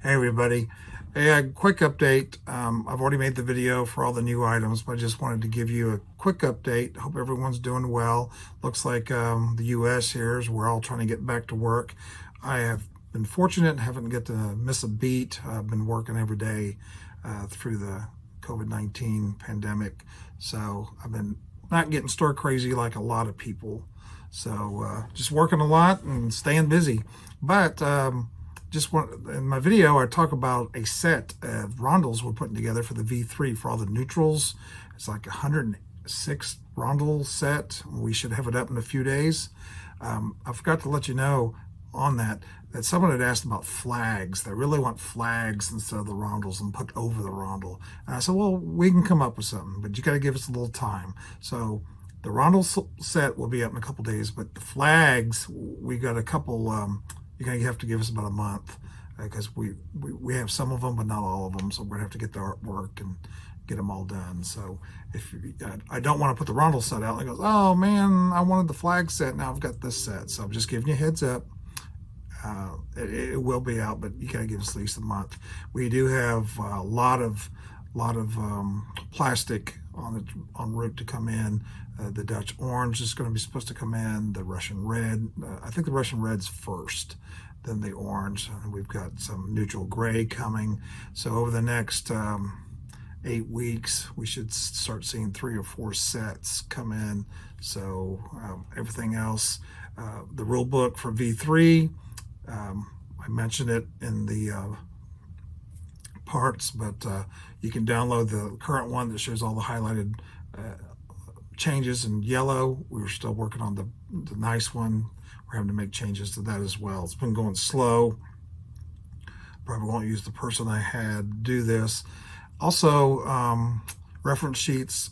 Hey everybody, a quick update. I've already made the video for all the new items, but I just wanted to give you a quick update. Hope everyone's doing well. Looks like the US here is we're all trying to get back to work. I have been fortunate, haven't get to miss a beat. I've been working every day through the COVID-19 pandemic, so I've been not getting stir crazy like a lot of people. So just working a lot and staying busy, but just want in my video I talk about a set of rondels we're putting together for the V3 for all the neutrals. It's like 106 rondel set. We should have it up in a few days. I forgot to let you know on that someone had asked about flags. They really want flags instead of the rondels and put over the rondel. And I said, well, we can come up with something, but you got to give us a little time. So the rondel set will be up in a couple days, but the flags, we got a couple, you're going to have to give us about a month because we have some of them, but not all of them. So we're going to have to get the artwork and get them all done. So if I don't want to put the rondel set out, and it goes, oh man, I wanted the flag set. Now I've got this set. So I'm just giving you a heads up. It will be out, but you got to give us at least a month. We do have a lot of plastic en route to come in. The Dutch orange is going to be supposed to come in. The Russian red, I think the Russian red's first, then the orange. And we've got some neutral gray coming. So over the next 8 weeks, we should start seeing 3 or 4 sets come in. So everything else, the rule book for V3, I mentioned it in the parts, but you can download the current one that shows all the highlighted changes in yellow. We're still working on the nice one. We're having to make changes to that as well. It's been going slow. Probably won't use the person I had do this. Also, reference sheets,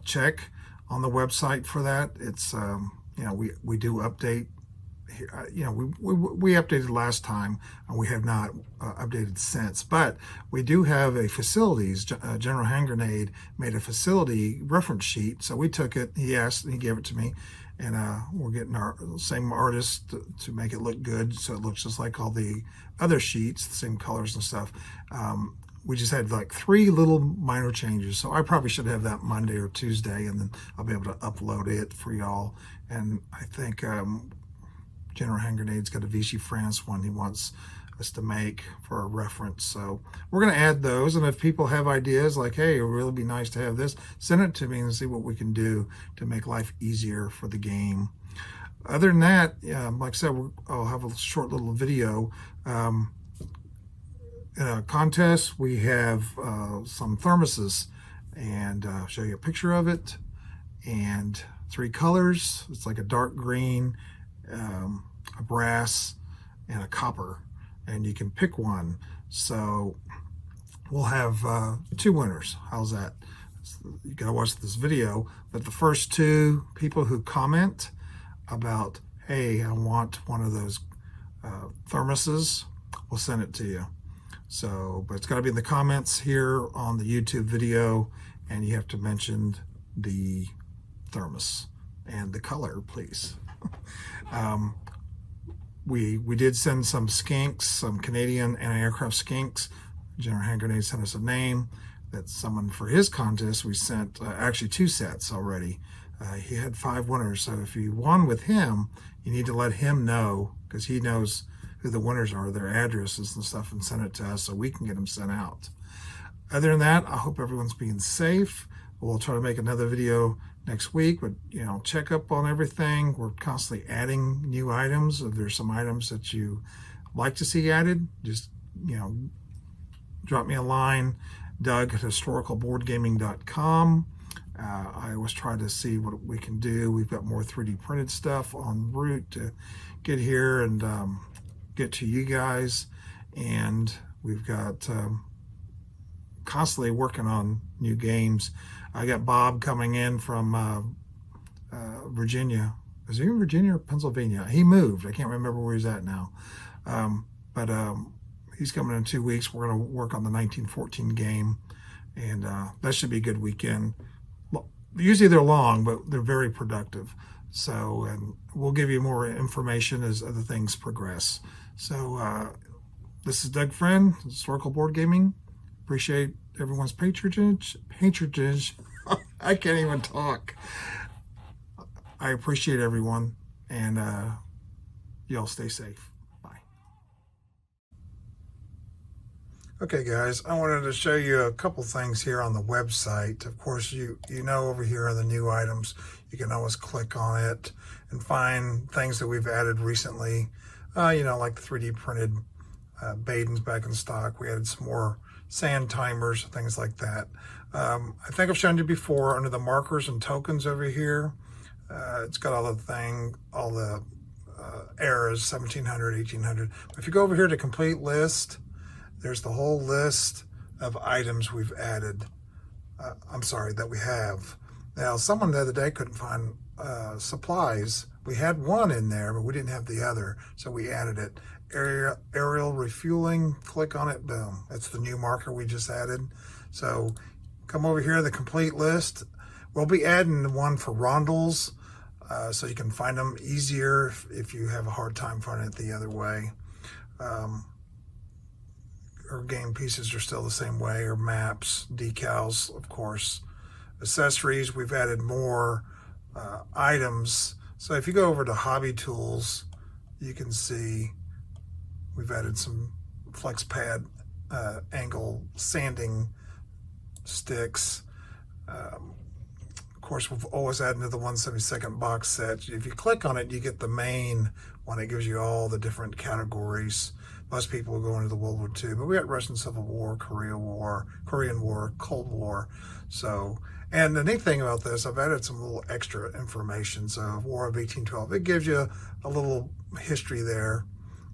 check on the website for that. It's, we do update. We updated last time, and we have not updated since, but we do have a facilities. General Hand Grenade made a facility reference sheet, so we took it. He asked, and he gave it to me, and we're getting our same artist to make it look good, so it looks just like all the other sheets, the same colors and stuff. We just had like 3 little minor changes, so I probably should have that Monday or Tuesday, and then I'll be able to upload it for y'all. And I think General Hand Grenade's got a Vichy France one he wants us to make for a reference. So we're going to add those. And if people have ideas like, hey, it would really be nice to have this, send it to me and see what we can do to make life easier for the game. Other than that, like I said, I'll have a short little video. In a contest, we have some thermoses, and I'll show you a picture of it, and 3 colors. It's like a dark green, a brass, and a copper, and you can pick one. So we'll have 2 winners. How's that? You gotta watch this video, but the first 2 people who comment about, hey, I want one of those thermoses, we'll send it to you. So, but it's got to be in the comments here on the YouTube video, and you have to mention the thermos and the color, please. We did send some skinks, some Canadian anti-aircraft skinks. General Hand Grenade sent us a name. That's someone for his contest. We sent actually 2 sets already. He had 5 winners, so if you won with him, you need to let him know, because he knows who the winners are, their addresses and stuff, and send it to us so we can get them sent out. Other than that, I hope everyone's being safe. We'll try to make another video next week, but check up on everything. We're constantly adding new items. If there's some items that you like to see added, just drop me a line, Doug@historicalboardgaming.com. I always try to see what we can do. We've got more 3D printed stuff en route to get here and get to you guys, and we've got constantly working on new games. I got Bob coming in from Virginia. Is he in Virginia or Pennsylvania? He moved. I can't remember where he's at now. But he's coming in 2 weeks. We're going to work on the 1914 game, and that should be a good weekend. Usually they're long, but they're very productive. So, and we'll give you more information as other things progress. So This is Doug Friend, Historical Board Gaming. Appreciate everyone's patronage. I can't even talk. I appreciate everyone, and y'all stay safe. Bye. Okay, guys, I wanted to show you a couple things here on the website. Of course, you know over here on the new items, you can always click on it and find things that we've added recently. Like the 3D printed Badens back in stock. We added some more sand timers, things like that. I think I've shown you before under the markers and tokens over here. It's got all the eras, 1700, 1800. If you go over here to complete list, there's the whole list of items we've added. That we have. Now, someone the other day couldn't find supplies. We had one in there, but we didn't have the other, so we added it. Aerial refueling, click on it, boom. That's the new marker we just added. So come over here, the complete list. We'll be adding one for rondels, so you can find them easier if you have a hard time finding it the other way. Our game pieces are still the same way, or maps, decals, of course. Accessories, we've added more items. So if you go over to Hobby Tools, you can see we've added some flex pad angle sanding sticks. Of course, we've always added to the 1/72 box set. If you click on it, you get the main one. It gives you all the different categories. Most people go into the World War II, but we got Russian Civil War, Korean War, Cold War. So, and the neat thing about this, I've added some little extra information. So, War of 1812, it gives you a little history there.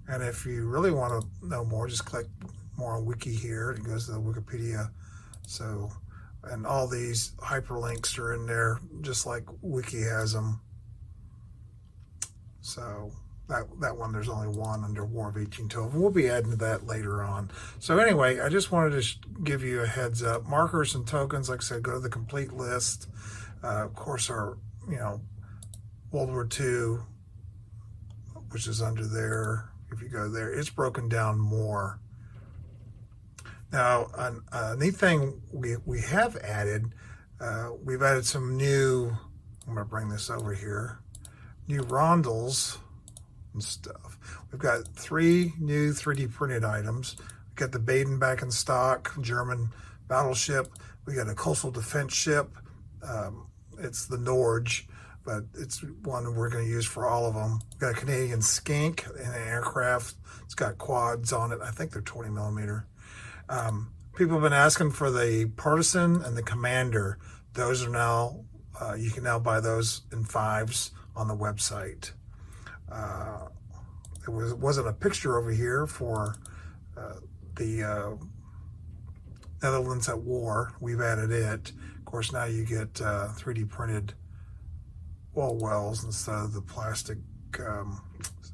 And if you really want to know more, just click more on Wiki here. It goes to the Wikipedia. So, and all these hyperlinks are in there, just like Wiki has them. So that one, there's only one under War of 1812. We'll be adding to that later on. So anyway, I just wanted to give you a heads up. Markers and tokens, like I said, go to the complete list. Of course, our World War II, which is under there. If you go there, it's broken down more. Now, a neat thing we have added, we've added some new, I'm going to bring this over here, new rondels and stuff. We've got 3 new 3D printed items. We've got the Baden back in stock, German battleship. We got a coastal defense ship. It's the Norge, but it's one we're going to use for all of them. We've got a Canadian skink and an aircraft. It's got quads on it. I think they're 20 millimeter. People have been asking for the Partisan and the Commander. Those are now, you can now buy those in 5s on the website. There wasn't a picture over here for the Netherlands at War. We've added it. Of course, now you get 3D printed wall wells instead of the plastic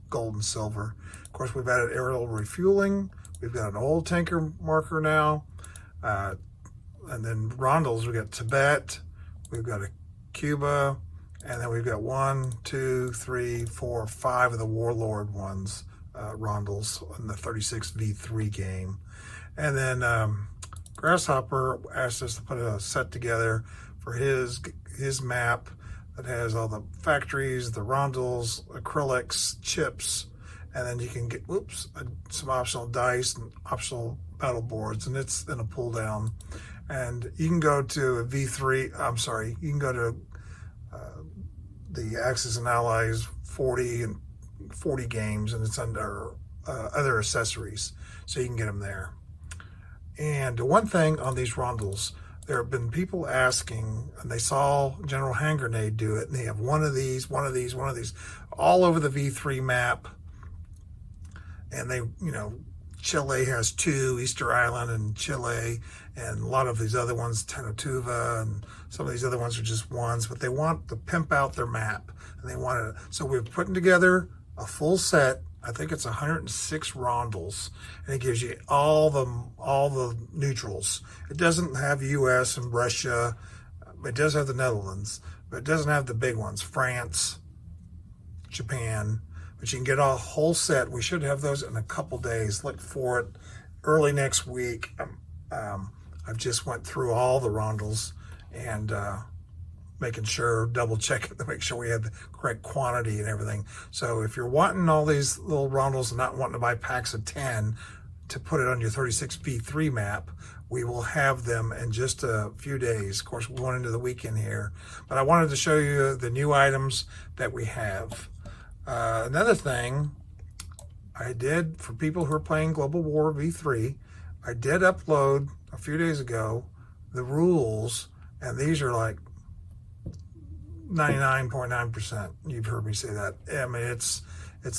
gold and silver. Of course, we've added aerial refueling. We've got an old tanker marker now. And then rondels, we've got Tibet, we've got a Cuba, and then we've got 1, 2, 3, 4, 5 of the Warlord ones, rondels in the 36v3 game. And then Grasshopper asked us to put a set together for his map that has all the factories, the rondels, acrylics, chips, and then you can get, some optional dice and optional battle boards, and it's in a pull down. And you can go to you can go to the Axis and Allies 40 games, and it's under other accessories, so you can get them there. And one thing on these rondels, there have been people asking, and they saw General Hand Grenade do it, and they have one of these, all over the V3 map. And they, Chile has 2, Easter Island and Chile, and a lot of these other ones, Tenatuva, and some of these other ones are just ones, but they want to pimp out their map, and they want to. So we're putting together a full set. I think it's 106 rondels, and it gives you all the neutrals. It doesn't have U.S. and Russia. It does have the Netherlands, but it doesn't have the big ones, France, Japan. but you can get a whole set. We should have those in a couple days. Look for it early next week. I've just went through all the rondels and making sure, double check it to make sure we had the correct quantity and everything. So if you're wanting all these little rondels and not wanting to buy packs of 10 to put it on your 36B3 map, we will have them in just a few days. Of course, we're going into the weekend here, but I wanted to show you the new items that we have. Another thing I did for people who are playing Global War V3, I did upload a few days ago the rules, and these are like 99.9%. You've heard me say that. I mean, it's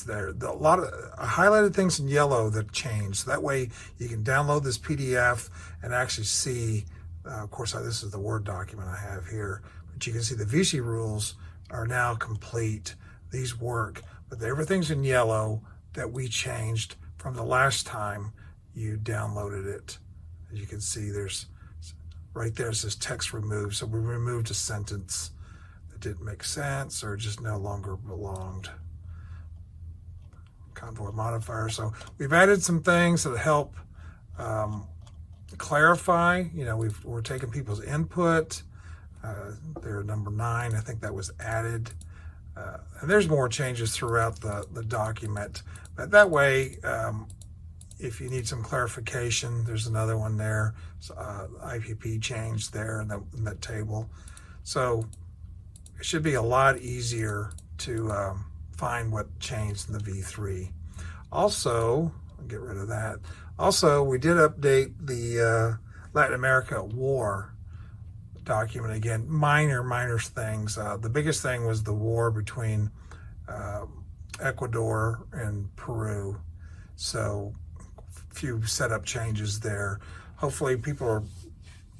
there. A lot of I highlighted things in yellow that changed. So that way you can download this PDF and actually see. Of course, this is the Word document I have here, but you can see the VC rules are now complete. These work, but everything's in yellow that we changed from the last time you downloaded it. As you can see, there's right there, it says text removed. So we removed a sentence that didn't make sense or just no longer belonged. Convoy modifier. So we've added some things that help clarify. You know, we're taking people's input. They're number 9. I think that was added. And there's more changes throughout the document. But that way, if you need some clarification, there's another one there. So, IPP changed there in that table. So it should be a lot easier to find what changed in the V3. Also, I'll get rid of that. Also, we did update the Latin America war document again. Minor things. The biggest thing was the war between Ecuador and Peru. So a few setup changes there. Hopefully people are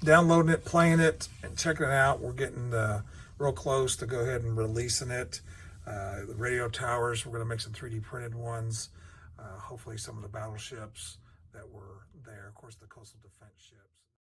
downloading it, playing it, and checking it out. We're getting real close to go ahead and releasing it. The radio towers, we're going to make some 3D printed ones. Hopefully some of the battleships that were there. Of course, the coastal defense ships.